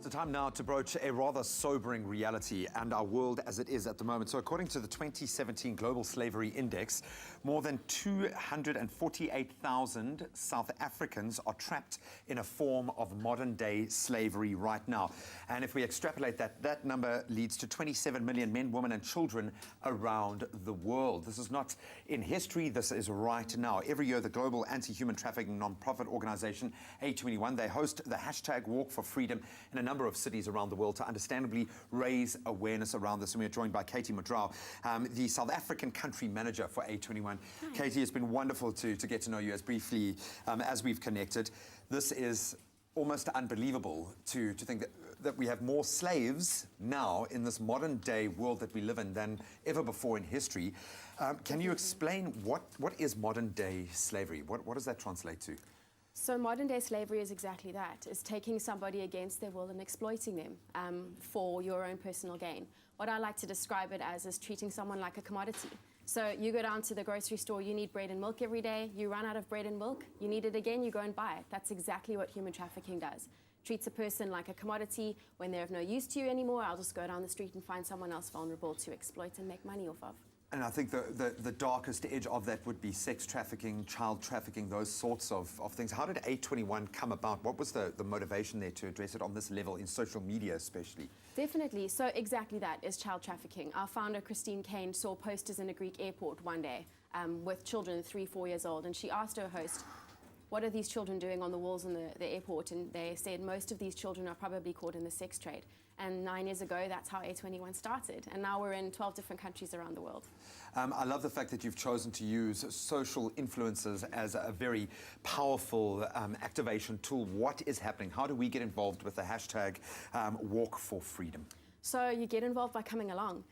It's a time now to broach a rather sobering reality and our world as it is at the moment. So according to the 2017 Global Slavery Index, more than 248,000 South Africans are trapped in a form of modern-day slavery right now. And if we extrapolate that, that number leads to 27 million men, women and children around the world. This is not in history, this is right now. Every year, the global anti-human trafficking non-profit organization A21, they host the hashtag Walk for Freedom in a number of cities around the world to understandably raise awareness around this. And we're joined by Katie Mudrao, the South African country manager for A21. Hi. Katie, it's been wonderful to get to know you as briefly as we've connected. This is almost unbelievable to think that we have more slaves now in this modern day world that we live in than ever before in history. Can you explain what is modern day slavery? What does that translate to? So modern-day slavery is exactly that. It's taking somebody against their will and exploiting them for your own personal gain. What I like to describe it as is treating someone like a commodity. So you go down to the grocery store, you need bread and milk every day, you run out of bread and milk, you need it again, you go and buy it. That's exactly what human trafficking does. Treats a person like a commodity. When they're of no use to you anymore, I'll just go down the street and find someone else vulnerable to exploit and make money off of. And I think the darkest edge of that would be sex trafficking, child trafficking, those sorts of things. How did A21 come about? What was the motivation there to address it on this level, in social media especially? Definitely. So exactly that is child trafficking. Our founder, Christine Kane, saw posters in a Greek airport one day with children 3-4 years old, and she asked her host, what are these children doing on the walls in the airport? And they said most of these children are probably caught in the sex trade. And 9 years ago, that's how A21 started. And now we're in 12 different countries around the world. I love the fact that you've chosen to use social influencers as a very powerful activation tool. What is happening? How do we get involved with the hashtag Walk for Freedom? So you get involved by coming along.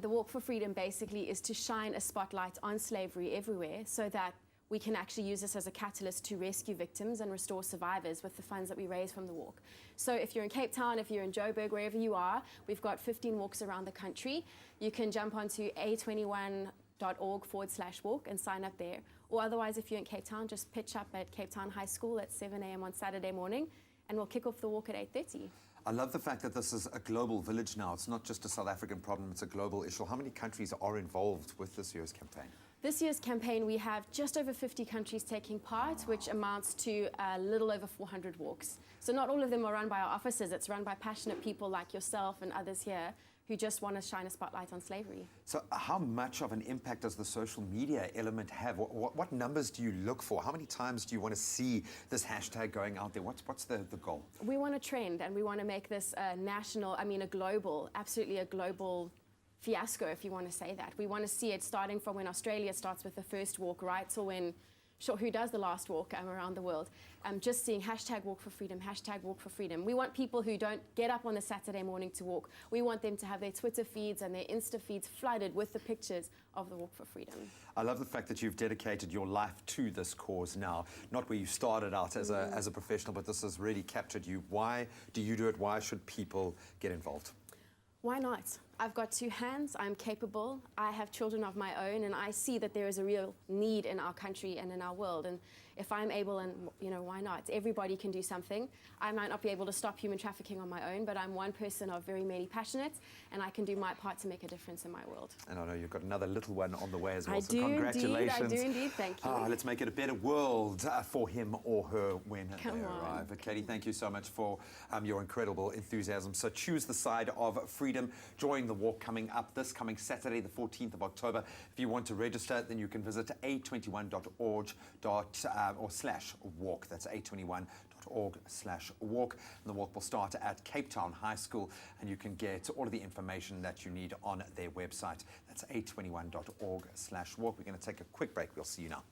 The Walk for Freedom basically is to shine a spotlight on slavery everywhere so that we can actually use this as a catalyst to rescue victims and restore survivors with the funds that we raise from the walk. So if you're in Cape Town, if you're in Joburg, wherever you are, we've got 15 walks around the country. You can jump onto a21.org/walk and sign up there. Or otherwise, if you're in Cape Town, just pitch up at Cape Town High School at 7 a.m. on Saturday morning, and we'll kick off the walk at 8:30. I love the fact that this is a global village now. It's not just a South African problem, it's a global issue. How many countries are involved with this year's campaign? This year's campaign, we have just over 50 countries taking part, which amounts to a little over 400 walks. So not all of them are run by our officers. It's run by passionate people like yourself and others here who just want to shine a spotlight on slavery. So how much of an impact does the social media element have? What numbers do you look for? How many times do you want to see this hashtag going out there? What's the goal? We want a trend, and we want to make this a national, a global, absolutely a global fiasco, if you want to say that. We want to see it starting from when Australia starts with the first walk, right? So when, sure, who does the last walk around the world? Just seeing hashtag Walk for Freedom, hashtag Walk for Freedom. We want people who don't get up on a Saturday morning to walk. We want them to have their Twitter feeds and their Insta feeds flooded with the pictures of the Walk for Freedom. I love the fact that you've dedicated your life to this cause now, not where you started out as a professional, but this has really captured you. Why do you do it? Why should people get involved? Why not? I've got 2 hands, I'm capable, I have children of my own, and I see that there is a real need in our country and in our world. And if I'm able, and why not? Everybody can do something. I might not be able to stop human trafficking on my own, but I'm one person of very many passionates, and I can do my part to make a difference in my world. And I know you've got another little one on the way as well, so congratulations. I do indeed, thank you. Let's make it a better world for him or her when they arrive. Come on. Katie, thank you so much for your incredible enthusiasm. So choose the side of freedom. Join the walk coming up this coming Saturday, the 14th of October. If you want to register, then you can visit a21.org/walk. That's a21.org/walk. And the walk will start at Cape Town High School, and you can get all of the information that you need on their website. That's a21.org/walk. We're going to take a quick break. We'll see you now.